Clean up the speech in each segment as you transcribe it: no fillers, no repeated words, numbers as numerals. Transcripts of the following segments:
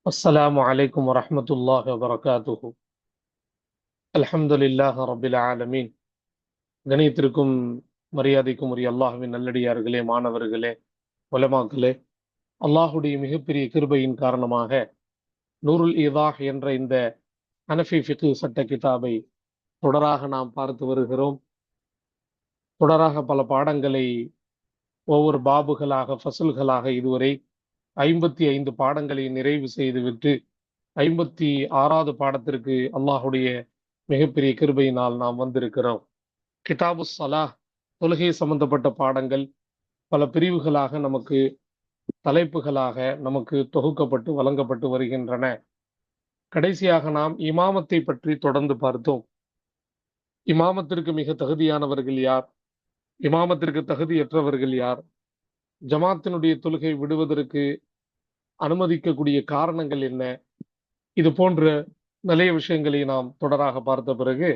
السلام عليكم ورحمة الله وبركاته. الحمد لله رب العالمين. கணியத்திற்கும் மரியாதைக்கும் உரிய அல்லாஹ்வின் நல்லடியார்களே, மாணவர்களே, உலமாக்களே, அல்லாஹுடைய மிகப்பெரிய கிருபையின் காரணமாக நூருல் ஈதாஹ் என்ற இந்த ஹனஃபி ஃபிக்ஹ் சட்ட கிதாபை தொடராக நாம் பார்த்து வருகிறோம். தொடராக பல பாடங்களை ஒவ்வொரு பாபுகளாக ஃபசல்களாக இதுவரை 55 பாடங்களை நிறைவு செய்துவிட்டு 56வது பாடத்திற்கு அல்லாஹுடைய மிகப்பெரிய கிருபையினால் நாம் வந்திருக்கிறோம். கிதாபு ஸலாஹ், தொழுகை சம்பந்தப்பட்ட பாடங்கள் பல பிரிவுகளாக நமக்கு தலைப்புகளாக நமக்கு தொகுக்கப்பட்டு வழங்கப்பட்டு வருகின்றன. கடைசியாக நாம் இமாமத்தை பற்றி தொடர்ந்து பார்த்தோம். இமாமத்திற்கு மிக தகுதியானவர்கள் யார், இமாமத்திற்கு தகுதியற்றவர்கள் யார், ஜமாத்தினுடைய தொழுகை விடுவதற்கு அனுமதிக்கக்கூடிய காரணங்கள் என்ன, இது போன்ற நிறைய விஷயங்களை நாம் தொடராக பார்த்த பிறகு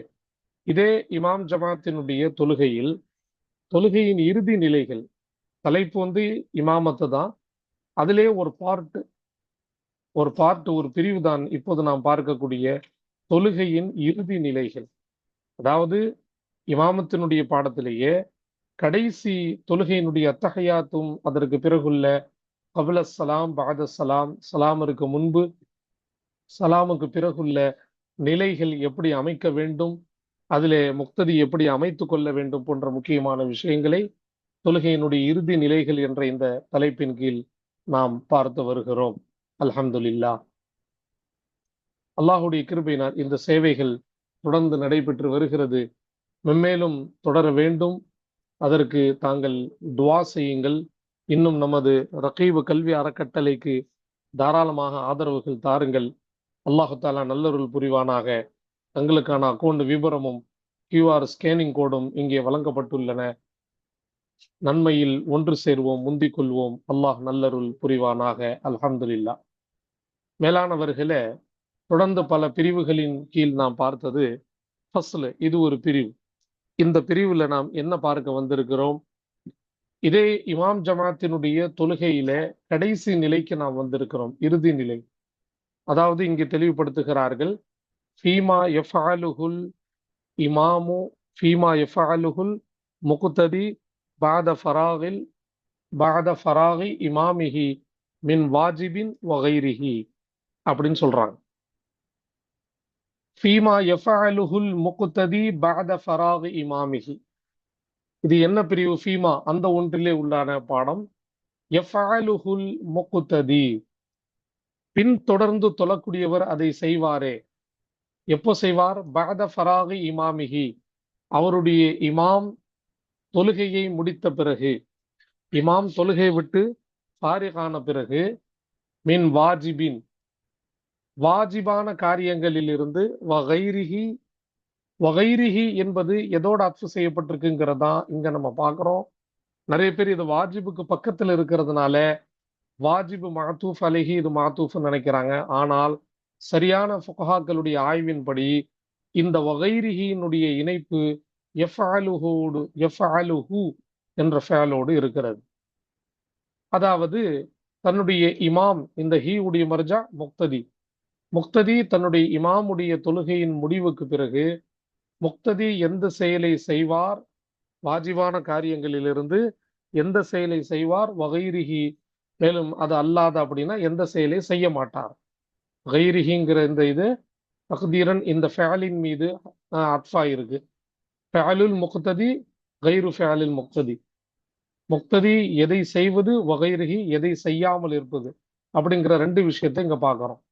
இதே இமாம் ஜமாத்தினுடைய தொழுகையில் தொழுகையின் இறுதி நிலைகள், தலைப்பு இமாமத்து தான், அதிலே ஒரு ஒரு பிரிவு தான் இப்போது நாம் பார்க்கக்கூடிய தொழுகையின் இறுதி நிலைகள். அதாவது இமாமத்தினுடைய பாடத்திலேயே கடைசி தொழுகையினுடைய அத்தஹியாத்தும் அதற்கு பிறகுள்ள கபில சலாம், பாத சலாம், சலாமிற்கு முன்பு, சலாமுக்கு பிறகுள்ள நிலைகள் எப்படி அமைக்க வேண்டும், அதிலே முக்ததி எப்படி அமைத்துக் கொள்ள வேண்டும் போன்ற முக்கியமான விஷயங்களை தொழுகையினுடைய இறுதி நிலைகள் என்ற இந்த தலைப்பின் கீழ் நாம் பார்த்து வருகிறோம். அல்ஹம்துலில்லாஹ். அல்லாஹுடைய கிருபையினால் இந்த சேவைகள் தொடர்ந்து நடைபெற்று வருகிறது. மென்மேலும் தொடர வேண்டும். அதற்கு தாங்கள் துவா செய்யுங்கள். இன்னும் நமது ரகீபு கல்வி அறக்கட்டளைக்கு தாராளமாக ஆதரவுகள் தாருங்கள். அல்லாஹு தாலா நல்லருள் புரிவானாக. தங்களுக்கான அக்கௌண்ட் விபரமும் QR ஸ்கேனிங் கோடும் இங்கே வழங்கப்பட்டுள்ளன. நன்மையில் ஒன்று சேர்வோம், முந்திக் கொள்வோம். அல்லாஹ் நல்லருள் புரிவானாக. அல்ஹம்துலில்லாஹ். மேலானவர்களே, தொடர்ந்து பல பிரிவுகளின் கீழ் நாம் பார்த்தது ஃபஸ்ல். இது ஒரு பிரிவு. இந்த பிரிவுல நாம் என்ன பார்க்க வந்திருக்கிறோம்? இதே இமாம் ஜமாத்தினுடைய தொழுகையில கடைசி நிலைக்கு நாம் வந்திருக்கிறோம், இறுதி நிலை. அதாவது இங்கு தெளிவுபடுத்துகிறார்கள், ஃபீமா யஃஅலுஹுல் இமாமு ஃபீமா யஃஅலுஹுல் முக்ததி பாத ஃபராகி இமாமிஹி மின் வாஜிபின் வகைரிஹி அப்படின்னு சொல்றாங்க. ஃபீமா யஃஅலுஹுல் முக்ததி பாத ஃபராகி இமாமிஹி. இது என்ன பிரிவு? ஃபீமா அந்த ஒன்றிலே உள்ளான பாடம். யஃஅலுஹுல் முக்ததி, பின் தொடர்ந்து தொழக்கூடியவர் அதை செய்வாரே. எப்போ செய்வார்? பாத ஃபராகி இமாமிஹி, அவருடைய இமாம் தொழுகையை முடித்த பிறகு, இமாம் தொழுகை விட்டு ஃபாரிகான பிறகு, மின் வாஜிபின், வாஜிபான காரியங்களில் இருந்து, வகைரிஹி, வகைரிஹி என்பது எதோடு அப்சு செய்யப்பட்டிருக்குங்கிறதா இங்க நம்ம பார்க்கிறோம். நிறைய பேர் இது வாஜிபுக்கு பக்கத்தில் இருக்கிறதுனால வாஜிபு மாத்தூஃப் அலைஹி, இது மாத்தூஃப் நினைக்கிறாங்க. ஆனால் சரியான ஃபுகஹாக்களுடைய ஆய்வின்படி இந்த வகைரிஹியினுடைய இணைப்பு யஃஅலுஹு என்ற ஃபேலோடு இருக்கிறது. அதாவது தன்னுடைய இமாம், இந்த ஹீ உடைய மர்ஜா முக்ததி, முக்ததி தன்னுடைய இமாமுடைய தொழுகையின் முடிவுக்கு பிறகு முக்ததி எந்த செயலை செய்வார், வாஜிபான காரியங்களிலிருந்து எந்த செயலை செய்வார், வகைரிஹி, மேலும் அது அல்லாத அப்படின்னா எந்த செயலை செய்ய மாட்டார். கைரிஹிங்கிற இந்த இது தக்தீரன் இந்த ஃபேலின் மீது அத்ஃபா இருக்கு. ஃபேலுல் முக்ததி கைரு ஃபேலில் முக்ததி. முக்ததி எதை செய்வது, வகைரிஹி எதை செய்யாமல் இருப்பது, அப்படிங்கிற ரெண்டு விஷயத்தை இங்க பார்க்கிறோம்.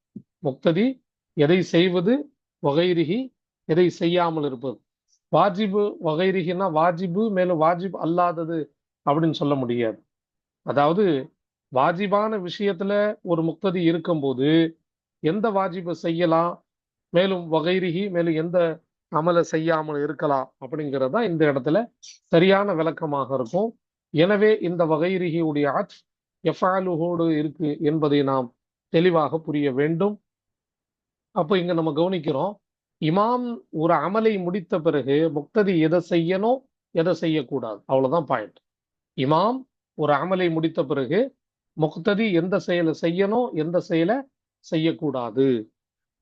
முக்ததி எதை செய்வது, வகைரிஹி எதை செய்யாமல் இருப்பது. வாஜிபு வகைரிஹின்னா வாஜிபு மேலும் வாஜிப் அல்லாதது அப்படின்னு சொல்ல முடியாது. அதாவது வாஜிபான விஷயத்துல ஒரு முக்ததி இருக்கும்போது எந்த வாஜிபை செய்யலாம், மேலும் வகைரிஹி மேலும் எந்த அமலை செய்யாமல் இருக்கலாம் அப்படிங்கிறதா இந்த இடத்துல சரியான விளக்கமாக இருக்கும். எனவே இந்த வகைரிஹி உடைய அத்ஃப் யஃஅலுஹோடு இருக்கு என்பதை நாம் தெளிவாக புரிய வேண்டும். அப்போ இங்க நம்ம கவனிக்கிறோம், இமாம் ஒரு அமலை முடித்த பிறகு முக்ததி எதை செய்யணும், எதை செய்யக்கூடாது, அவ்வளவுதான் பாயிண்ட். இமாம் ஒரு அமலை முடித்த பிறகு முக்ததி எந்த செயலை செய்யணும், எந்த செயலை செய்யக்கூடாது.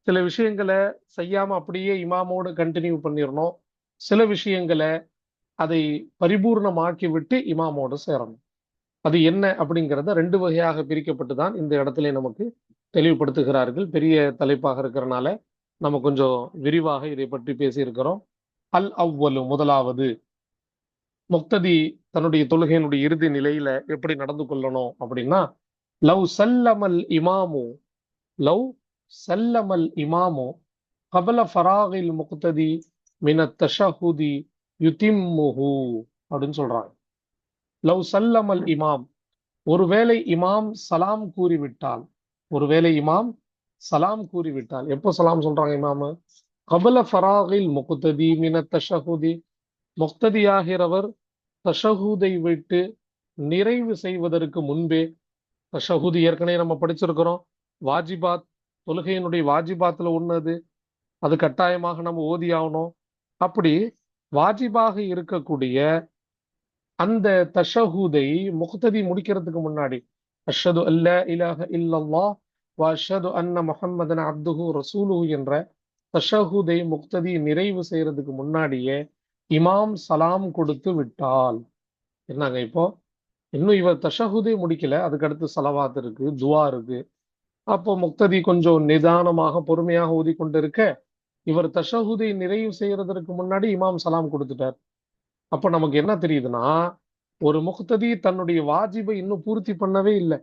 சில விஷயங்களை செய்யாம அப்படியே இமாமோடு கண்டினியூ பண்ணிடணும். சில விஷயங்களை அதை பரிபூர்ணமாக்கி விட்டு இமாமோடு சேரணும். அது என்ன அப்படிங்கிறத 2 வகையாக பிரிக்கப்பட்டு தான் இந்த இடத்துல நமக்கு தெளிவுபடுத்துகிறார்கள். பெரிய தலைப்பாக இருக்கிறனால நம்ம கொஞ்சம் விரிவாக இதை பற்றி பேசியிருக்கிறோம். அல் அவ்வலு, முதலாவது, முக்ததி தன்னுடைய தொழுகையினுடைய இறுதி நிலையில எப்படி நடந்து கொள்ளணும் அப்படின்னா, லவ் சல்லமல் இமாமு லவ் சல்லமல் இமாமு கபல ஃபராகில் முக்ததி மினத் தஷஹுதி யுதிம்முஹு அப்படின்னு சொல்றாங்க. லவ் சல்லமல் இமாம், ஒருவேளை இமாம் சலாம் கூறிவிட்டால், ஒருவேளை இமாம் சலாம் கூறிவிட்டால், எப்போ சலாம் சொல்றாங்க இமாமு? கபல ஃபராகில் முக்ததி மினத் தஷஹுதி, முக்ததியாகிறவர் தஷஹூதை விட்டு நிறைவு செய்வதற்கு முன்பே. தஷஹூது ஏற்கனவே நம்ம படிச்சிருக்கிறோம், வாஜிபாத், தொழுகையினுடைய வாஜிபாத்துல ஒண்ணு. அது கட்டாயமாக நம்ம ஓதி ஆகணும். அப்படி வாஜிபாக இருக்கக்கூடிய அந்த தஷஹூதை முக்ததி முடிக்கிறதுக்கு முன்னாடி, அஷ்ஹது அல்லா இலாஹ இல்லல்லாஹ் வ அஷ்ஹது அன்ன முஹம்மதன் அப்துஹு ரசூலுஹு என்ற தஷஹூதை முக்ததி நிறைவு செய்யறதுக்கு முன்னாடியே இமாம் சலாம் கொடுத்து விட்டால் என்னங்க, இப்போ இன்னும் இவர் தஷஹூதே முடிக்கல, அதுக்கு அடுத்து சலவாத் இருக்கு, துவா இருக்கு. அப்போ முக்ததி கொஞ்சம் நிதானமாக பொறுமையாக ஓதி கொண்டிருக்க, இவர் தஷஹூதை நிறைவு செய்யறதற்கு முன்னாடி இமாம் சலாம் கொடுத்துட்டார். அப்ப நமக்கு என்ன தெரியுதுன்னா, ஒரு முக்ததி தன்னுடைய வாஜிபை இன்னும் பூர்த்தி பண்ணவே இல்லை.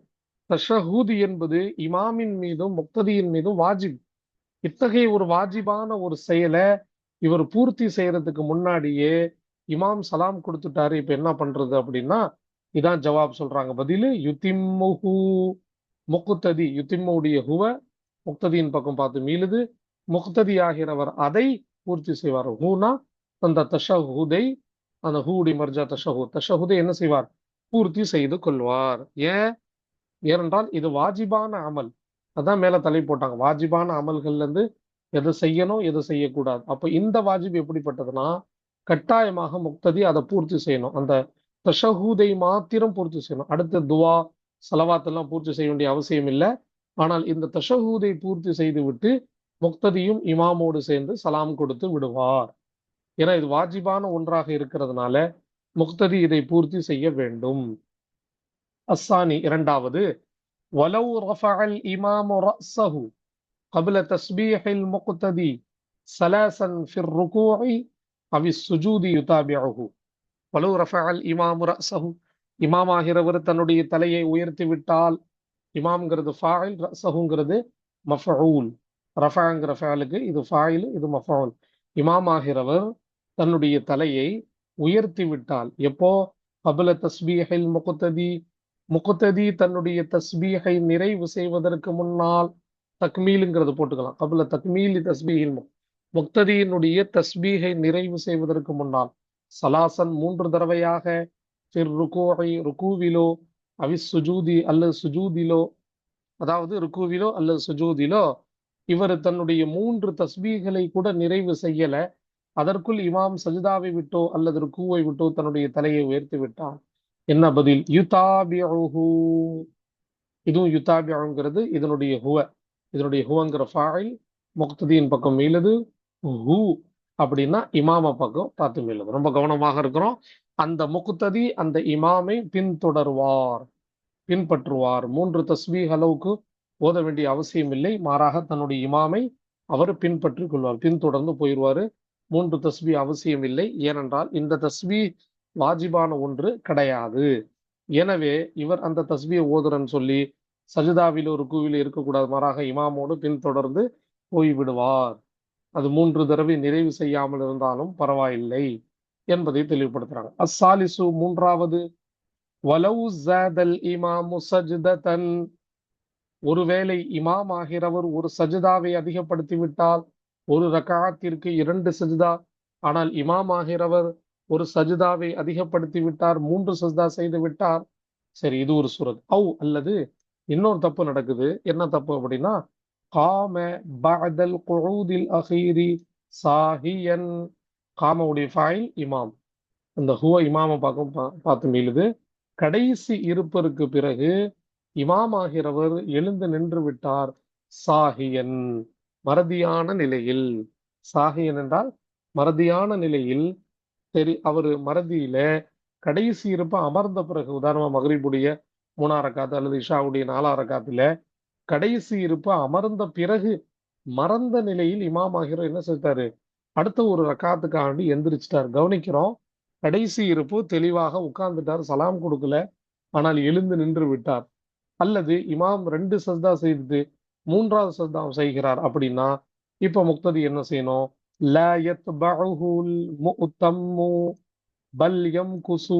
தஷஹூது என்பது இமாமின் மீதும் முக்ததியின் மீதும் வாஜிப். இத்தகைய ஒரு வாஜிபான ஒரு செயலை இவர் பூர்த்தி செய்யறதுக்கு முன்னாடியே இமாம் சலாம் கொடுத்துட்டாரு. இப்ப என்ன பண்றது அப்படின்னா, இதான் ஜவாப் சொல்றாங்க. பதிலு யுதிம்முஹு, முக்ததி, யுதிம்முடைய ஹுவ முக்ததியின் பக்கம் பார்த்து மீளுது. முக்ததி ஆகிறவர் அதை பூர்த்தி செய்வார். ஹூனா அந்த தஷஹூதை, அந்த ஹூடி மர்ஜா தஷஹூத், தஷஹூதை என்ன செய்வார்? பூர்த்தி செய்து கொள்வார். ஏனென்றால் இது வாஜிபான அமல். அதான் மேல தலை போட்டாங்க, வாஜிபான அமல்கள்ல இருந்து எதை செய்யணும் எதை செய்யக்கூடாது. அப்ப இந்த வாஜிப் எப்படிப்பட்டதுன்னா, கட்டாயமாக முக்ததி அதை பூர்த்தி செய்யணும். அந்த தஷஹூதை மாத்திரம் பூர்த்தி செய்யணும். அடுத்த துவா சலவாத் எல்லாம் பூர்த்தி செய்ய வேண்டிய அவசியம் இல்லை. ஆனால் இந்த தஷஹூதை பூர்த்தி செய்து விட்டு முக்ததியும் இமாமோடு சேர்ந்து சலாம் கொடுத்து விடுவார். ஏன்னா இது வாஜிபான ஒன்றாக இருக்கிறதுனால முக்ததி இதை பூர்த்தி செய்ய வேண்டும். அஸ்ஸானி, இரண்டாவது, வலவ் ரஃபஅல் இமாமு ரஅஸஹு قبل تسبيح المقتدي ثلاثا في الركوع أو السجود يتابعه. ولو رفع الإمام رأسه, இமாம் ஆகிறவர் தன்னுடைய தலையை உயர்த்தி விட்டால், இமாம்ங்கிறது ஃபாயில், ரஸஹுங்கிறது மஃஊல். ரஃபஅங்கிற ஃபஅலுக்கு இது ஃபாயில், இது மஃஊல். இமாம் ஆகிறவர் தன்னுடைய தலையை உயர்த்தி விட்டால், எப்போ? கபல தஸ்பீஹில் முக்ததி, முக்ததி தன்னுடைய தஸ்பீஹை நிறைவு செய்வதற்கு முன்னால். தக்மீலுங்கிறது போட்டுக்கலாம். கபல தக்மீலி தஸ்பீஹில், முக்ததியினுடைய தஸ்பீஹை நிறைவு செய்வதற்கு முன்னால். சலாசன், 3 தடவையாக. ஃபிர் ருகூஇ, ருகூவிலோ, அவிஸ் சுஜூதி அல்லது சுஜூதிலோ, அதாவது ருகூவிலோ அல்லது சுஜூதிலோ இவர் தன்னுடைய 3 தஸ்பீகளை கூட நிறைவு செய்யல, அதற்குள் இமாம் சஜிதாவை விட்டோ அல்லது ருகூவை விட்டோ தன்னுடைய தலையை உயர்த்தி விட்டார். என்ன பதில்? யுதாபிஉஹு. இதுவும் யுதாபிஉங்கிறது இதனுடைய ஹுவ, இதனுடைய ஹுவங்கிற ஃபாயில் முக்ததியின் பக்கம் மீளுது. ஹூ அப்படின்னா இமாம பக்கம் பார்த்து மீளுது. ரொம்ப கவனமாக இருக்கிறோம். அந்த முக்ததி அந்த இமாமை பின்தொடர்வார், பின்பற்றுவார். 3 தஸ்பீஹ் அளவுக்கு ஓத வேண்டிய அவசியம் இல்லை. மாறாக தன்னுடைய இமாமை அவர் பின்பற்றிக் கொள்வார், பின்தொடர்ந்து போயிடுவாரு. 3 தஸ்பீஹ் அவசியம் இல்லை. ஏனென்றால் இந்த தஸ்பீஹ் வாஜிபான ஒன்று கிடையாது. எனவே இவர் அந்த தஸ்பீஹ் ஓதுறன்னு சொல்லி சஜிதாவிலோ ருக்குவிலோ இருக்கக்கூடாது. மாறாக இமாமோடு பின்தொடர்ந்து போய்விடுவார். அது 3 தடவை நிறைவு செய்யாமல் இருந்தாலும் பரவாயில்லை என்பதை தெளிவுபடுத்துறாங்க. அஸ்ஸாலிசு, மூன்றாவது, வலவு ஸாதல் இமாமு சஜ்ததன், ஒருவேளை இமாம் ஆகிறவர் ஒரு சஜிதாவை அதிகப்படுத்தி விட்டால், ஒரு ரகாத்திற்கு 2 சஜிதா. ஆனால் இமாம் ஆகிறவர் ஒரு சஜிதாவை அதிகப்படுத்தி விட்டார், 3 சஜிதா செய்து விட்டார். சரி, இது ஒரு சூரத். அல்லது இன்னொரு தப்பு நடக்குது. என்ன தப்பு அப்படின்னா, காம பஅதல் குஊதில் அகீரி சாஹியன். காமவுடைய ஃபைல் இமாம், அந்த ஹுவ இமாம பார்த்து மீளுது. கடைசி இருப்பருக்கு பிறகு இமாம் ஆகிறவர் எழுந்து நின்று விட்டார், சாஹியன், மறதியான நிலையில். சாஹியன் என்றால் மறதியான நிலையில். சரி, அவரு மறதியில கடைசி இருப்ப அமர்ந்த பிறகு, உதாரணமா மகரிபுடைய 3 ரக்காத்து அல்லது இஷாவுடைய 4 ரக்காத்துல கடைசி இருப்ப அமர்ந்த பிறகு மறந்த நிலையில் இமாம் ஆகிறவர் என்ன செஞ்சாரு, அடுத்த ஒரு ரக்காத்துக்காண்டி எந்திரிச்சிட்டார். கவனிக்கிறோம், கடைசி இருப்பு தெளிவாக உட்கார்ந்துட்டார், சலாம் கொடுக்கல, ஆனால் எழுந்து நின்று விட்டார். அல்லது இமாம் 2 சஜ்தா செய்து 3வது சஜ்தா செய்கிறார் அப்படின்னா, இப்ப முக்ததி என்ன செய்யணும்? லா யத்பஉஹுல் முஅத்தம்மு பல் யம்குசு.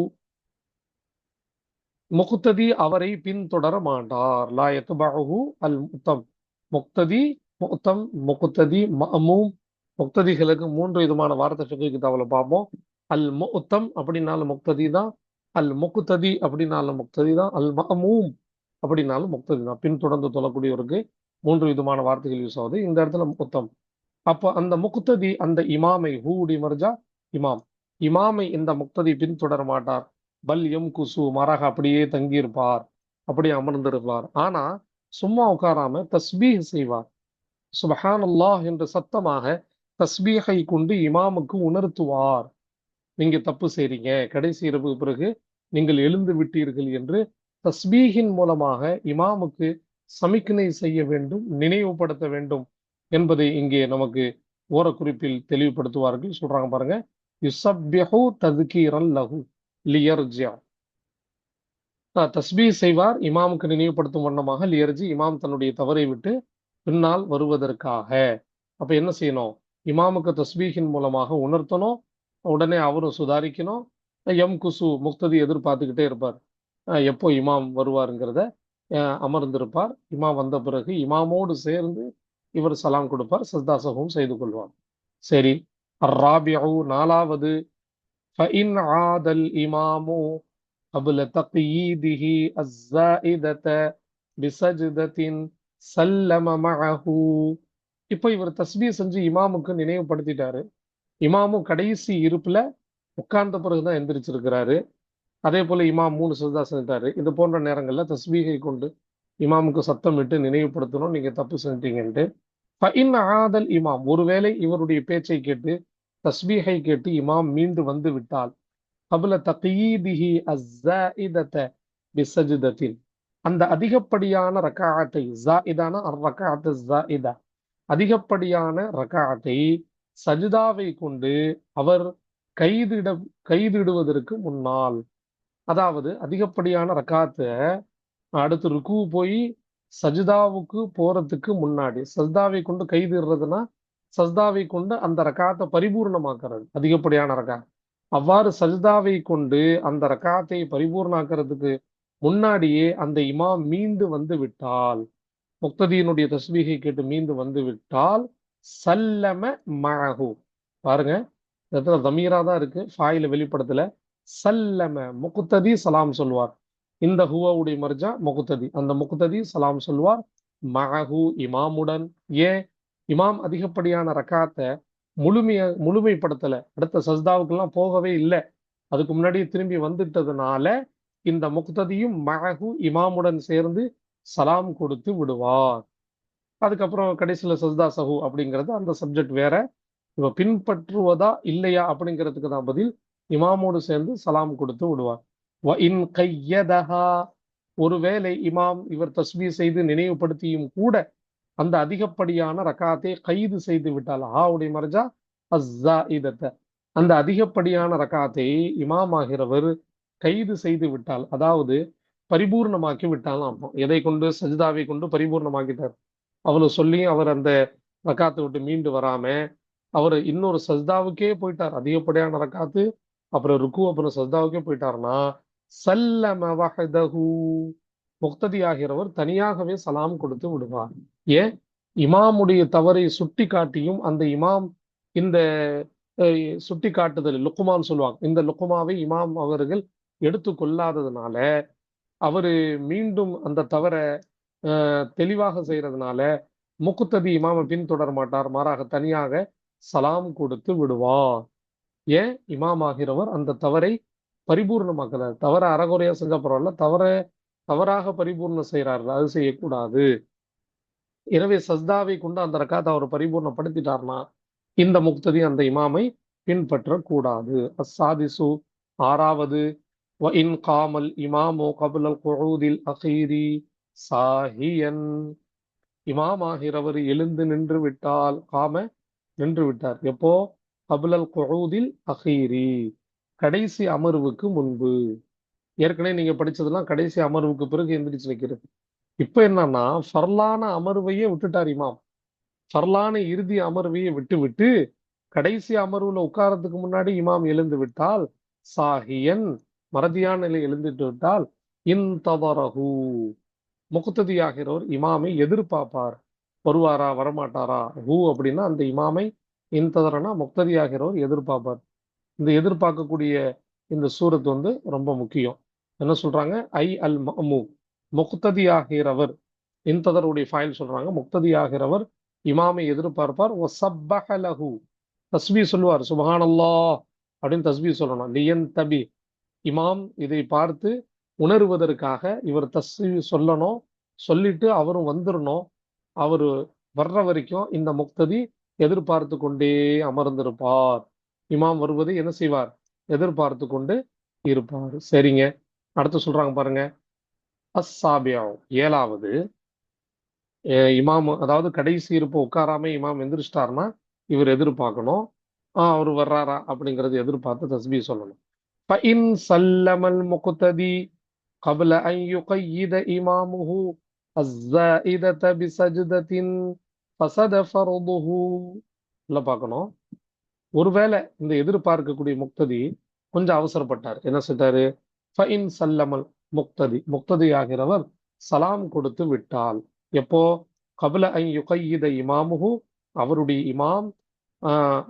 முக்ததி அவரை பின்தொடர மாட்டார். லா யத்பஉஹு அல் முத்தம். முக்ததி, முத்தம், முக்ததி, மஅமூம். முக்ததிகளுக்கு 3 விதமான வார்த்தை ஃபிக்ஹ் கிதாபுல பார்ப்போம். அல் முத்தம் அப்படின்னாலும் முக்ததி தான், அல் முக்ததி அப்படின்னாலும் முக்ததி தான், அல் மஅமூம் அப்படின்னாலும் முக்ததி தான். பின்தொடர்ந்து தொழக்கூடியவருக்கு 3 விதமான வார்த்தைகள் யூஸ் ஆகுது. இந்த இடத்துல முத்தம். அப்போ அந்த முக்ததி அந்த இமாமை, ஹூடி மர்ஜா இமாம், இமாமை இந்த முக்ததி பின்தொடர மாட்டார். பல் எம் குசு, மாறாக அப்படியே தங்கியிருப்பார், அப்படியே அமர்ந்திருப்பார். ஆனா சும்மா உட்காராம தஸ்பீஹ் செய்வார். சுபஹானல்லாஹ் என்று சத்தமாக தஸ்பீஹை கொண்டு இமாமுக்கு உணர்த்துவார். நீங்க தப்பு செய்றீங்க, கடைசி இரவு பிறகு நீங்கள் எழுந்து விட்டீர்கள் என்று தஸ்பீஹின் மூலமாக இமாமுக்கு சமிக்ஞை செய்ய வேண்டும், நினைவுபடுத்த வேண்டும் என்பதை இங்கே நமக்கு ஓரக்குறிப்பில் தெளிவுபடுத்துவார்கள். சொல்றாங்க பாருங்க, யுஸப்பிஹு தத்கீரன் லஹு லியர்ஜிஅ. தஸ்பீஹ் செய்வார் இமாமுக்கு நினைவுபடுத்தும் வண்ணமாக, லியர்ஜி இமாம் தன்னுடைய தவறை விட்டு பின்னால் வருவதற்காக. அப்ப என்ன செய்யணும்? இமாமுக்கு தஸ்பீஹின் மூலமாக உணர்த்தணும், உடனே அவரும் சுதாரிக்கணும். எம் குசு முக்ததி எதிர்பார்த்துக்கிட்டே இருப்பார், எப்போ இமாம் வருவாருங்கிறத. அமர்ந்திருப்பார். இமாம் வந்த பிறகு இமாமோடு சேர்ந்து இவர் சலாம் கொடுப்பார், சஜ்தா சஹூவும் செய்து கொள்வார். சரி, அர்ராபிஉ 4வது, ஃபஇன் ஆதல் இமாமு قبل تقييده الزائدة بسجدة سلم معه. இப்போ இவர் தஸ்பீஹ் செஞ்சு இமாமுக்கு நினைவுபடுத்திட்டாரு. இமாமும் கடைசி இருப்புல உட்கார்ந்த பிறகுதான் எந்திரிச்சிருக்கிறாரு. அதே போல இமாம் 3 சஜ்தா செஞ்சிட்டாரு. இது போன்ற நேரங்கள்ல தஸ்பீகை கொண்டு இமாமுக்கு சத்தம் விட்டு நினைவுபடுத்தணும், நீங்க தப்பு செஞ்சிட்டீங்கன்ட்டு. ஃபஇன் ஆதல் இமாம், ஒருவேளை இவருடைய பேச்சை கேட்டு தஸ்பீஹை கேட்டு இமாம் மீண்டு வந்து விட்டால், கபல தகீதிஹி அஸ்ஸாயிதத பிஸஜ்தத்தின், அந்த அதிகப்படியான ரக்காஅத்தை, ஸாயிதான அர்-ரக்காஅத்து ஸாயிதா, அதிகப்படியான ரக்காஅத்தை சஜ்தாவை கொண்டு அவர் கைதிடுவதற்கு முன்னால், அதாவது அதிகப்படியான ரக்காத்தை அடுத்து ருக்கு போய் சஜ்தாவுக்கு போறதுக்கு முன்னாடி, சஜ்தாவை கொண்டு கைதிடுறதுன்னா சஜ்தாவை கொண்டு அந்த ரக்காத்தை பரிபூர்ணமாக்குறது அதிகப்படியான ரக்காத். அவ்வாறு சஜ்தாவை கொண்டு அந்த ரக்காத்தை பரிபூர்ணாக்கிறதுக்கு முன்னாடியே அந்த இமாம் மீண்டு வந்து விட்டால், முக்ததியினுடைய தஸ்பீகை கேட்டு மீண்டு வந்து விட்டால், சல்லம மஅஹு. பாருங்க, இந்த இடத்துல தமீரா தான் இருக்கு, ஃபாயில வெளிப்படுத்தல. சல்லம, முக்ததி சலாம் சொல்வார். இந்த ஹுவாவுடைய மர்ஜா முக்ததி, அந்த முக்ததி சலாம் சொல்வார் மஅஹு இமாமுடன். ஏன்? இமாம் அதிகப்படியான ரக்காத்தை முழுமைப்படுத்தல, அடுத்த சஜ்தாவுக்கெல்லாம் போகவே இல்லை, அதுக்கு முன்னாடி திரும்பி வந்துட்டதுனால இந்த முக்ததியும் மஅஹு இமாமுடன் சேர்ந்து சலாம் கொடுத்து விடுவார். அதுக்கப்புறம் கடைசியில சஜ்தா சஹு அப்படிங்கிறது அந்த சப்ஜெக்ட் வேற. இவ பின்பற்றுவதா இல்லையா அப்படிங்கிறதுக்கு தான் பதில். இமாமோடு சேர்ந்து சலாம் கொடுத்து விடுவார். வ இன் கையதஹா, ஒருவேளை இமாம் இவர் தஸ்பீஹ் செய்து நினைவுபடுத்தியும் கூட அந்த அதிகப்படியான ரக்காத்தை கைது செய்து விட்டால், ஆவுடைய மர்ஜா அஸ்ஸாயிதத, அந்த அதிகப்படியான ரக்காத்தை இமாம் ஆகிறவர் கைது செய்து விட்டால், அதாவது பரிபூர்ணமாக்கி விட்டாலும் அர்த்தம். எதை கொண்டு? சஜ்தாவை கொண்டு பரிபூர்ணமாக்கிட்டார். அவ்வளவு சொல்லி அவர் அந்த ரக்காத்தை விட்டு மீண்டு வராம அவர் இன்னொரு சஜ்தாவுக்கே போயிட்டார், அதிகப்படியான ரக்காத்து, அப்புறம் ருக்கு, அப்புறம் சஜ்தாவுக்கே போயிட்டாருன்னா, சல்லம வஹதஹு, முக்ததி ஆகிறவர் தனியாகவே சலாம் கொடுத்து விடுவார். ஏன்? இமாமுடைய தவறை சுட்டி காட்டியும் அந்த இமாம் இந்த சுட்டி காட்டுதல் லுக்குமான்னு சொல்லுவாங்க, இந்த லுக்குமாவை இமாம் அவர்கள் எடுத்துக்கொள்ளாததுனால, அவரு மீண்டும் அந்த தவறை தெளிவாக செய்யறதுனால முக்ததி இமாமை பின்தொடர மாட்டார், மாறாக தனியாக சலாம் கொடுத்து விடுவார். ஏன்? இமாம் ஆகிறவர் அந்த தவறை பரிபூர்ணமாக்கல, தவற அறகுறையா செஞ்ச பரவாயில்ல, தவறாக பரிபூர்ணம் செய்யறாரு, அது செய்யக்கூடாது. எனவே சஜ்தாவை கொண்டு அந்த ரக்காத்தை அவர் பரிபூர்ணப்படுத்திட்டார்னா இந்த முக்ததி அந்த இமாமை பின்பற்றக்கூடாது. அஸ்ஸாதிசு ஆறாவது வ இன் காமல் இமாமு கபுலல் குஊதில் அகீரி சாஹியன். இமாம் ஆகிறவர் எழுந்து நின்று விட்டால், நின்று விட்டார் எப்போ? கபுலல் குஊதில் அகீரி, கடைசி அமர்வுக்கு முன்பு. ஏற்கனவே நீங்க படிச்சதெல்லாம் கடைசி அமர்வுக்கு பிறகு எந்திரிச்சு நிக்கிறது. இப்ப என்னன்னா ஃபர்லான அமர்வையே விட்டுட்டார் இமாம். ஃபர்லான இறுதி அமர்வையே விட்டு கடைசி அமர்வுல உட்காரத்துக்கு முன்னாடி இமாம் எழுந்து விட்டால், சாஹியன் மறதியான நிலை எழுந்துட்டு விட்டால், இன்ததரஹு முக்ததி ஆகிறவர் இமாமை எதிர்பார்ப்பார். வருவாரா வரமாட்டாரா? ஹூ அப்படின்னா அந்த இமாமை, இன்ததரனா முக்ததி ஆகிறவர் எதிர்பார்ப்பார். இந்த எதிர்பார்க்கக்கூடிய இந்த சூரத் ரொம்ப முக்கியம். என்ன சொல்றாங்க? ஐ அல் மஅமூ, முக்ததி ஆகிறவர். இன்ததருடைய ஃபைல் சொல்றாங்க, முக்ததி ஆகிறவர் இமாமை எதிர்பார்ப்பார். வஸப்பஹ லஹு, தஸ்பீஹ் சொல்லுவார், சுப்ஹானல்லாஹ் அப்படின்னு தஸ்பீஹ் சொல்லணும். லியன் தபி, இமாம் இதை பார்த்து உணர்வதற்காக இவர் தஸ்பீஹ் சொல்லணும். சொல்லிட்டு அவரும் வந்துடணும். அவரு வர்ற வரைக்கும் இந்த முக்ததி எதிர்பார்த்து கொண்டே அமர்ந்திருப்பார். இமாம் வருவதை என்ன செய்வார்? எதிர்பார்த்து கொண்டு இருப்பார். சரிங்க, அடுத்து சொல்றாங்க பாருங்க. அஸ்ஸாபியா, ஏழாவது. இமாம் அதாவது கடைசி இருப்பு உட்காராம இமாம் எந்திரிச்சிட்டாருன்னா இவர் எதிர்பார்க்கணும். அவர் வர்றாரா அப்படிங்கறது எதிர்பார்த்து தஸ்பீஹ் சொல்லணும். فَإِنْ سَلَّمَ الْمُقْتَدِي قَبْلَ أَنْ يُقَيِّدَ إِمَامُهُ الزَّائِدَةَ بِسَجْدَةٍ فَسَدَ فَرْضُهُ. இல்ல பார்க்கணும். ஒருவேளை இந்த எதிர்பார்க்கக்கூடிய முக்ததி கொஞ்சம் அவசரப்பட்டார், என்ன செஞ்சாரு? ஃபைன் சல்லமல் முக்ததி, முக்ததி ஆகிறவர் சலாம் கொடுத்து விட்டால். எப்போ? கபல ஐ யுகையித இமாமுஹு, அவருடைய இமாம்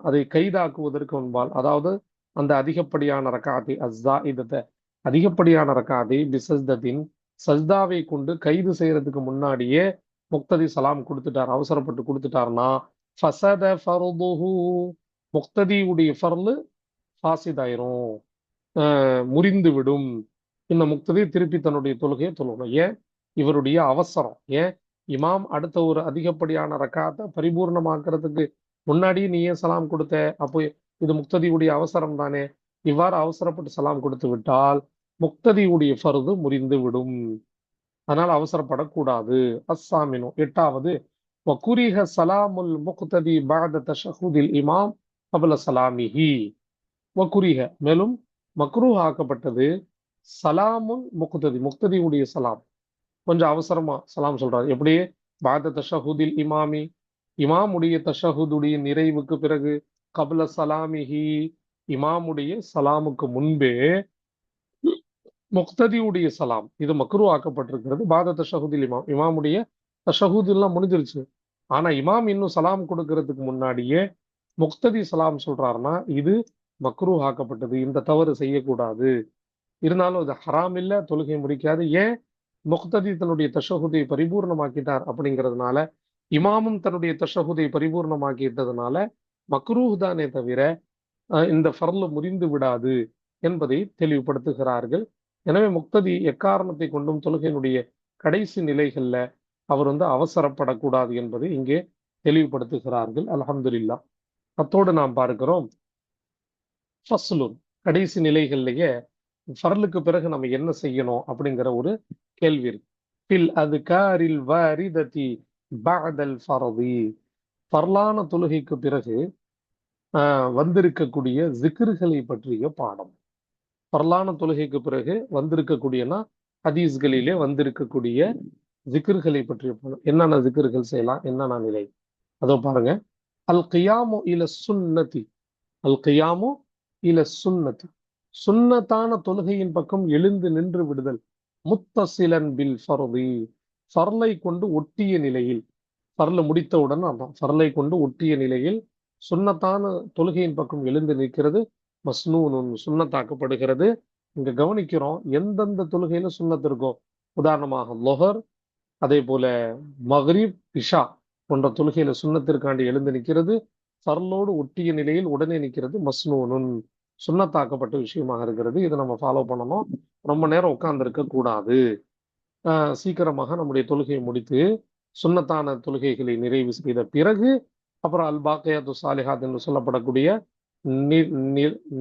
அதை கைதாக்குவதற்கு முன்பால், அதாவது அந்த அதிகப்படியான ரக்காத்தை அஸ்ஸாஇதத, அதிகப்படியான ரக்காத்தை பிசஜ்தத்தின், சஜ்தாவை கொண்டு கைது செய்யறதுக்கு முன்னாடியே முக்ததி சலாம் கொடுத்துட்டார், அவசரப்பட்டு கொடுத்துட்டார்னா ஃபஸத ஃபர்துஹு, முக்ததியுடைய ஃபர்லு ஃபாசித் ஆயிரும், முறிந்து விடும். இந்த முக்ததி திருப்பி தன்னுடைய தொழுகையை தொழணும். ஏன்? இவருடைய அவசரம். ஏன்? இமாம் அடுத்த ஒரு அதிகப்படியான ரக்காத்தை பரிபூர்ணமாக்குறதுக்கு முன்னாடி நீ ஏன் சலாம் கொடுத்த? அப்போ இது முக்ததியுடைய அவசரம் தானே. இவ்வாறு அவசரப்பட்டு சலாம் கொடுத்து விட்டால் முக்ததியுடைய ஃபர்து முறிந்து விடும். அதனால அவசரப்படக்கூடாது. அஸ்ஸாமினு, எட்டாவது. வகுரிஹ சலாமுல் முக்ததி பஅத தஷஹுதில் இமாம் கபல சலாமிஹி. வகுரிஹ, மேலும் மக்ரூஹ் ஆக்கப்பட்டது, சலாமுல் முக்ததி, முக்ததியுடைய சலாம் கொஞ்சம் அவசரமா சலாம் சொல்றாரு. எப்படி? பாத தஷஹுதில் இமாமி, இமாமுடைய தஷஹுதுடைய நிறைவுக்கு பிறகு, கபல சலாமிஹி, இமாமுடைய சலாமுக்கு முன்பே முக்ததியுடைய சலாம், இது மக்ரூ ஆக்கப்பட்டிருக்கிறது. பாத தஷஹுதில் இமாம், இமாமுடைய தஷஹுத் எல்லாம் முடிஞ்சிருச்சு, ஆனா இமாம் இன்னும் சலாம் கொடுக்கறதுக்கு முன்னாடியே முக்ததி சலாம் சொல்றாருன்னா இது மக்ரூ ஆக்கப்பட்டது. இந்த தவறு செய்யக்கூடாது. இருந்தாலும் அது ஹராம் இல்ல, தொழுகை முடிக்காது. ஏன்? முக்ததி தன்னுடைய தஷஹுதை பரிபூர்ணமாக்கிட்டார் அப்படிங்கிறதுனால, இமாமும் தன்னுடைய தஷஹுதை பரிபூர்ணமாக்கிட்டதுனால மக்ரூஹ் தானே தவிர இந்த ஃபர்ல முறிந்து விடாது என்பதை தெளிவுபடுத்துகிறார்கள். எனவே முக்ததி எக்காரணத்தை கொண்டும் தொழுகையினுடைய கடைசி நிலைகள்ல அவர் அவசரப்படக்கூடாது என்பதை இங்கே தெளிவுபடுத்துகிறார்கள். அல்ஹம்துலில்லாஹ். அத்தோடு நாம் பார்க்கிறோம் ஃபஸ்லுன், கடைசி நிலைகள்லயே ஃபர்லுக்கு பிறகு நம்ம என்ன செய்யணும் அப்படிங்கிற ஒரு கேள்வி இருக்கு. ஃபில் அதுகாரில் வாரிததி பஅதல் ஃபர்தி, ஃபர்லான தொழுகைக்கு பிறகு வந்திருக்கக்கூடிய ஜிக்ர்களை பற்றிய பாடம். ஃபர்லான தொழுகைக்கு பிறகு வந்திருக்கக்கூடியனா ஹதீஸ்களிலே வந்திருக்கக்கூடிய ஜிக்ர்களை பற்றிய பாடம். என்னென்ன ஜிக்ர்கள் செய்யலாம், என்னென்ன நிலை, அதோ பாருங்க. அல் கியாமு இல சுன்னதி, அல் கியாமு இல சுன்னதி, சுன்னத்தான தொழுகையின் பக்கம் எழுந்து நின்று விடுதல். முத்தசிலன் பில் ஃபர்தி, ஃபர்லை கொண்டு ஒட்டிய நிலையில், ஃபர்ல முடித்தவுடன் அதான் ஃபர்லை கொண்டு ஒட்டிய நிலையில் சுன்னத்தான தொழுகையின் பக்கம் எழுந்து நிற்கிறது மஸ்னூன், சுன்னத்தாக்கப்படுகிறது. இங்க கவனிக்கிறோம் எந்தெந்த தொழுகையில சுன்னத் இருக்கோ. உதாரணமாக லொஹர், அதே போல மக்ரிப், இஷா போன்ற தொழுகையில சுன்னத்திற்காண்டி எழுந்து நிற்கிறது. ஃபர்லோடு ஒட்டிய நிலையில் உடனே நிற்கிறது மஸ்னூனுன், சுன்னத்தாக்கப்பட்ட விஷயமாக இருக்கிறது. இதை நம்ம ஃபாலோ பண்ணணும். ரொம்ப நேரம் உட்கார்ந்து இருக்க கூடாது. சீக்கிரமாக நம்முடைய தொழுகையை முடித்து சுன்னத்தான தொழுகைகளை நிறைவு செய்த பிறகு அப்புறம் அல் பாக்கியாத்து சாலிஹாத் என்று சொல்லப்படக்கூடிய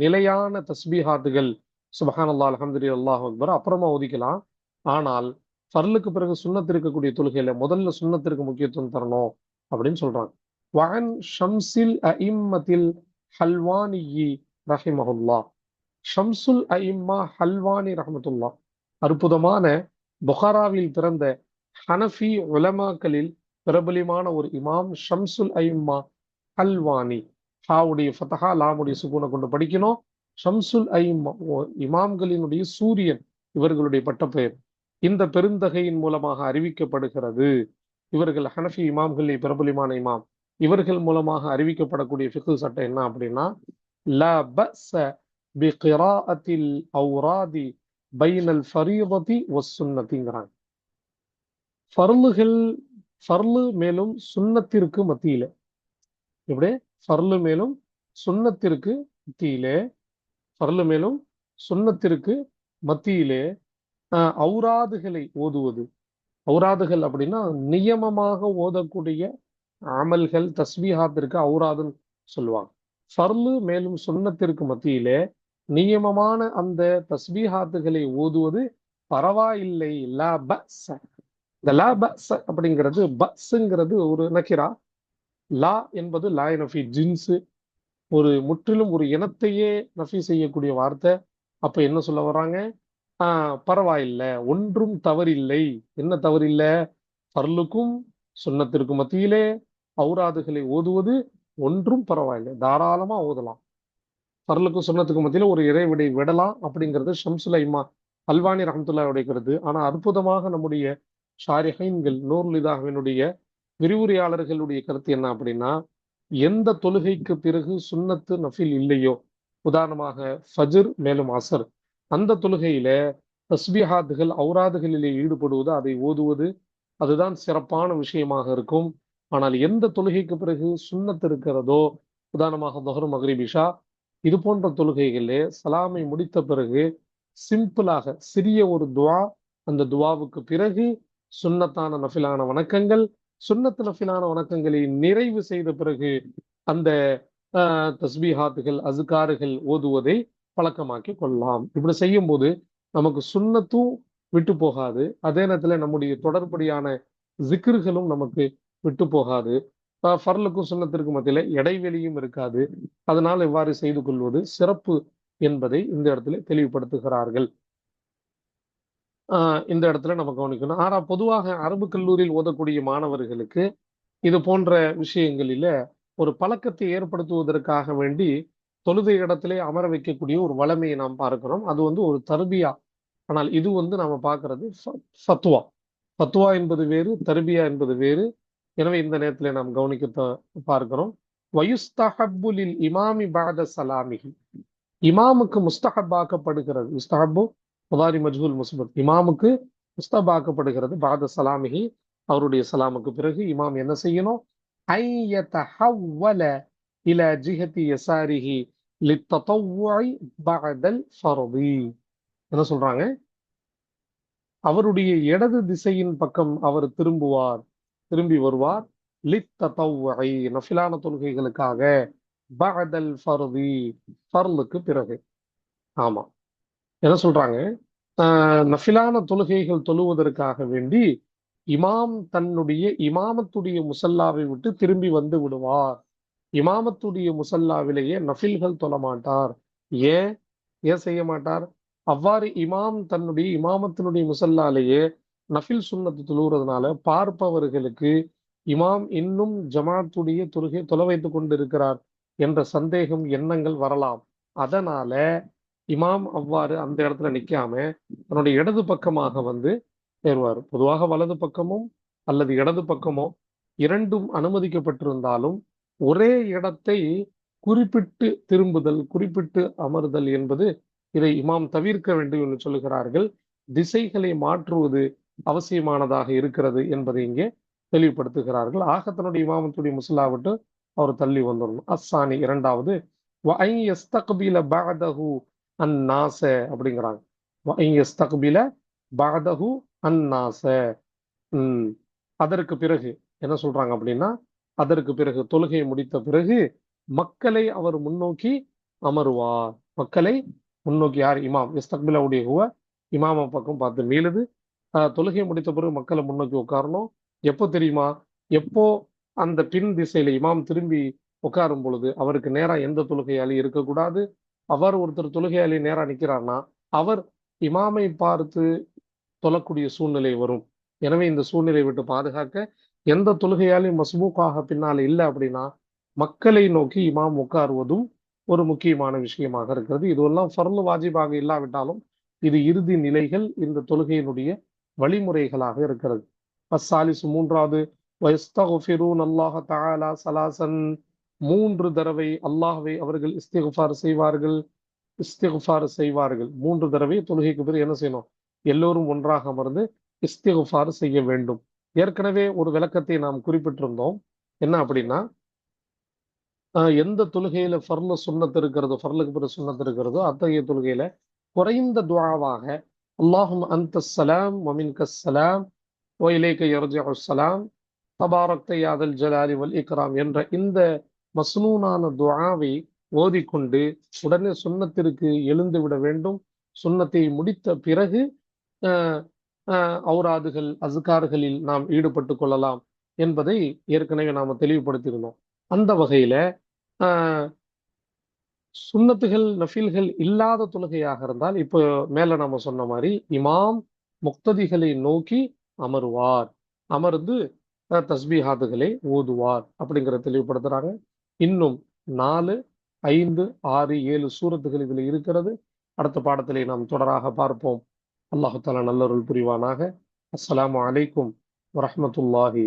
நிலையான தஸ்பீஹாத்துகள் சுபஹானல்லாஹ் அல்ஹம்துலில்லாஹ் அல்லாஹு அக்பர் அப்புறமா ஒதுக்கலாம். ஆனால் ஃபர்லுக்கு பிறகு சுன்னத் இருக்கக்கூடிய தொழுகையில முதல்ல சுன்னத்திற்கு முக்கியத்துவம் தரணும் அப்படின்னு சொல்றாங்க. வஅன் ஷம்ஸில் அஇம்மத்தில் ஹல்வானியி ரஹிமஹுல்லாஹ். ஷம்சுல் அஇம்மா ஹல்வானி ரஹ்மத்துல்லாஹ் அற்புதமான புகாராவில் பிறந்த ஹனஃபி உலமாக்களில் பிரபலியமான ஒரு இமாம் ஷம்சுல் அஇம்மா ஹல்வானி. ஹாவுடைய ஃபதஹா லாமுடைய சுகூனை கொண்டு படிக்கணும். ஷம்சுல் அஇம்மா இமாம்களினுடைய சூரியன் இவர்களுடைய பட்டப்பெயர். இந்த பெருந்தகையின் மூலமாக அறிவிக்கப்படுகிறது. இவர்கள் ஹனஃபி இமாம்களில் பிரபலியமான இமாம். இவர்கள் மூலமாக அறிவிக்கப்படக்கூடிய ஃபிக்ஹ் சட்டம் என்ன அப்படின்னா, லா பஸ பிகிராஅத்தில் அவ்ராதி பைனல் ஃபரீததி வஸ்ஸுன்னதிங்கறாங்க. ஃபர்லு மேலும் சுன்னத்திற்கு மத்தியில, இப்படி ஃபர்லு மேலும் சுன்னத்திற்கு மத்தியிலே, ஃபர்லு மேலும் சுன்னத்திற்கு மத்தியிலே ஔராதுகளை ஓதுவது. ஔராதுகள் அப்படின்னா நியமமாக ஓதக்கூடிய அமல்கள், தஸ்பீஹாத்திற்கு ஔராதுன்னு சொல்லுவாங்க. ஃபர்லு மேலும் சுன்னத்திற்கு மத்தியிலே நியமமான அந்த தஸ்பீஹாத்துகளை ஓதுவது பரவாயில்லை. லா பஸ. இந்த லா பஸ அப்படிங்கிறது, பஸ்ங்கிறது ஒரு நக்கிரா, லா என்பது லா நஃபி ஜின்ஸு, ஒரு முற்றிலும் ஒரு இனத்தையே நஃபி செய்யக்கூடிய வார்த்தை. அப்ப என்ன சொல்ல வர்றாங்க? பரவாயில்லை, ஒன்றும் தவறில்லை. என்ன தவறில்லை? ஃபர்லுக்கும் சுன்னத்திற்கும் மத்தியிலே ஔராதுகளை ஓதுவது ஒன்றும் பரவாயில்லை, தாராளமா ஓதலாம். ஃபர்லுக்கும் சுன்னத்துக்கும் மத்தியில ஒரு இறைவிடை விடலாம் அப்படிங்கிறது ஷம்சுல் அஇம்மா அல்வானி ரஹ்மத்துல்லாஹி கருத்து. ஆனா அற்புதமாக நம்முடைய ஷாரிஹைன்கள் நூர்லிதாவினுடைய விரிவுரையாளர்களுடைய கருத்து என்ன அப்படின்னா, எந்த தொழுகைக்கு பிறகு சுன்னத்து நஃபில் இல்லையோ, உதாரணமாக ஃபஜ்ர் மேலும் அசர், அந்த தொழுகையில தஸ்பீஹாத்துகள் ஔராதுகளிலே ஈடுபடுவது, அதை ஓதுவது, அதுதான் சிறப்பான விஷயமாக இருக்கும். ஆனால் எந்த தொழுகைக்கு பிறகு சுன்னத் இருக்கிறதோ, உதாரணமாக தொஹர் மக்ரிப் இஷா, இது போன்ற தொழுகைகளிலே சலாமை முடித்த பிறகு சிம்பிளாக சிறிய ஒரு துவா, அந்த துவாவுக்கு பிறகு சுன்னத்தான நஃபிலான வணக்கங்கள், சுன்னத்து நஃபிலான வணக்கங்களை நிறைவு செய்த பிறகு அந்த தஸ்பீஹாத்துகள் அஸ்கார்கள் ஓதுவதை பழக்கமாக்கி கொள்ளலாம். இப்படி செய்யும் போது நமக்கு சுன்னத்தும் விட்டு போகாது, அதே நேரத்துல நம்முடைய தொடர்படியான ஜிக்ர்களும் நமக்கு விட்டு போகாது. ஃபர்லுக்கும் சுன்னத்திற்கும் மத்தியில இடைவெளியும் இருக்காது. அதனால் இவ்வாறு செய்து கொள்வது சிறப்பு என்பதை இந்த இடத்துல தெளிவுபடுத்துகிறார்கள். இந்த இடத்துல நம்ம கவனிக்கணும். ஆனா பொதுவாக அரபு கல்லூரியில் ஓதக்கூடிய மாணவர்களுக்கு இது போன்ற விஷயங்களில ஒரு பழக்கத்தை ஏற்படுத்துவதற்காக வேண்டி தொழுதை இடத்திலே அமர வைக்கக்கூடிய ஒரு வளமையை நாம் பார்க்கிறோம். அது ஒரு தர்பியா. ஆனால் இது நாம பார்க்கிறது ஃபத்வா. ஃபத்வா என்பது வேறு, தர்பியா என்பது வேறு. எனவே இந்த நேரத்தில் நாம் கவனிக்க பார்க்கிறோம். வயுஸ்தஹப்பு லில் இமாமி பஅத ஸலாமிஹி. இமாமுக்கு முஸ்தஹப்பாக்கப்படுகிறது. முஸ்தஹப்பு முதாரி மஜ்ஹூல் முஸ்பத். இமாமுக்கு முஸ்தஹப்பாக்கப்படுகிறது பஅத ஸலாமிஹி, அவருடைய சலாமுக்கு பிறகு இமாம் என்ன செய்யணும்? ஐ யதஹவ்வல இலா ஜிஹதி யஸாரிஹி லித்ததவ்வுஇ பஅதல் ஃபர்தி. என்ன சொல்றாங்க? அவருடைய இடது திசையின் பக்கம் அவர் திரும்பி வருவார். லித்ததவ்வுஇ நஃபிலான தொழுகைகளுக்காக, பஅதல் ஃபர்தி ஃபர்லுக்கு பிறகு. ஆமா, என்ன சொல்றாங்க? நஃபிலான தொழுகைகள் தொழுவதற்காக வேண்டி இமாம் தன்னுடைய இமாமத்துடைய முசல்லாவை விட்டு திரும்பி வந்து விடுவார். இமாமத்துடைய முசல்லாவிலேயே நஃபில்கள் தொழ மாட்டார். ஏன் செய்ய மாட்டார்? அவ்வாறு இமாம் தன்னுடைய இமாமத்தினுடைய முசல்லாலேயே நஃபில் சுன்னத்து தொழுகிறதுனால பார்ப்பவர்களுக்கு இமாம் இன்னும் ஜமாத்துடைய தொழுகை தொலை வைத்துக் கொண்டிருக்கிறார் என்ற சந்தேகம், எண்ணங்கள் வரலாம். அதனால இமாம் அவ்வாறு அந்த இடத்துல நிக்காம தன்னுடைய இடது பக்கமாக ஏறுவார். பொதுவாக வலது பக்கமும் அல்லது இடது பக்கமோ இரண்டும் அனுமதிக்கப்பட்டிருந்தாலும் ஒரே இடத்தை குறிப்பிட்டு திரும்புதல், குறிப்பிட்டு அமர்தல் என்பது, இதை இமாம் தவிர்க்க வேண்டும் என்று சொல்லுகிறார்கள். திசைகளை மாற்றுவது அவசியமானதாக இருக்கிறது என்பதை இங்கே தெளிவுபடுத்துகிறார்கள். ஆக தன்னுடைய இமாமத்துடைய முஸ்லா விட்டு அவர் தள்ளி வந்துடணும். அஸ்ஸானி இரண்டாவது, வஐ யஸ்தக்பில பஅதஹு அன்னாஸ அப்படிங்கிறாங்க. வஐ யஸ்தக்பில பஅதஹு அன்னாஸ. அதற்கு பிறகு என்ன சொல்றாங்க அப்படின்னா, அதற்கு பிறகு தொழுகையை முடித்த பிறகு மக்களை அவர் முன்னோக்கி அமருவார். மக்களை முன்னோக்கி யார்? இமாம். இஸ்தக்பிலவுடைய ஹுவ இமாம பக்கம் பார்த்து மீளுது. தொழுகை முடித்த பிறகு மக்களை முன்னோக்கி உட்காரணும். எப்போ தெரியுமா? எப்போ அந்த பின் திசையில இமாம் திரும்பி உட்காரும் பொழுது அவருக்கு நேரா எந்த தொழுகையாளி இருக்கக்கூடாது. அவர் ஒருத்தர் தொழுகையாளி நேரா நிக்கிறார்னா அவர் இமாமை பார்த்து தொழக்கூடிய சூழ்நிலை வரும். எனவே இந்த சூழ்நிலை விட்டு பாதுகாக்க எந்த தொழுகையாலையும் மஸ்பூக்காக பின்னால இல்லை அப்படின்னா மக்களை நோக்கி இமாம் உட்காருவதும் ஒரு முக்கியமான விஷயமாக இருக்கிறது. இதுவெல்லாம் ஃபர்லு வாஜிபாக இல்லாவிட்டாலும் இது இறுதி நிலைகள் இந்த தொழுகையினுடைய வழிமுறைகளாக இருக்கிறது. அஸ்ஸாலிசு மூன்றாவது வயஸ்தகுஃபிரூன் அல்லாஹ தஆலா சலாசன் 3 தடவை அல்லாஹ்வை அவர்கள் இஸ்திக்ஃபார் செய்வார்கள். 3 தடவை தொழுகைக்கு பிறகு என்ன செய்யணும்? எல்லோரும் ஒன்றாக அமர்ந்து இஸ்திக்ஃபார் செய்ய வேண்டும். ஏற்கனவே ஒரு விளக்கத்தை நாம் குறிப்பிட்டிருந்தோம். என்ன அப்படின்னா, எந்த தொழுகையில ஃபர்லு சுன்னத் இருக்கிறதோ, ஃபர்லுக்கு பிறகு சுன்னத் இருக்கிறதோ அத்தகைய தொழுகையில குறைந்த துஆவாக அல்லாஹும் அன்தஸ் ஸலாம் வ மின்கஸ் ஸலாம் வ இலைக யர்ஜிஉஸ் ஸலாம் தபாரக்த யா தல் ஜலாலி வல் இக்ராம் என்ற இந்த மஸ்னூனான துஆவை ஓதிக்கொண்டு உடனே சுன்னத்திற்கு எழுந்து விட வேண்டும். சுன்னத்தை முடித்த பிறகு அஹ், ஔராதுகள் அஸ்கார்களில் நாம் ஈடுபட்டு கொள்ளலாம் என்பதை ஏற்கனவே நாம தெளிவுபடுத்தியிருந்தோம். அந்த வகையில ஆஹ், சுன்னத்துகள் நஃபில்கள் இல்லாத தொழுகையாக இருந்தால் இப்போ மேல நாம சொன்ன மாதிரி இமாம் முக்ததிகளை நோக்கி அமருவார். அமர்ந்து தஸ்பீஹாத்துகளை ஓதுவார் அப்படிங்கிறத தெளிவுபடுத்துறாங்க. இன்னும் 4, 5, 6, 7 சூரத்துகள் இதுல இருக்கிறது. அடுத்த பாடத்திலே நாம் தொடராக பார்ப்போம். அல்லாஹு தஆலா நல்லருள் புரிவானாக. அஸ்ஸலாமு அலைக்கும் வரஹ்மத்துல்லாஹி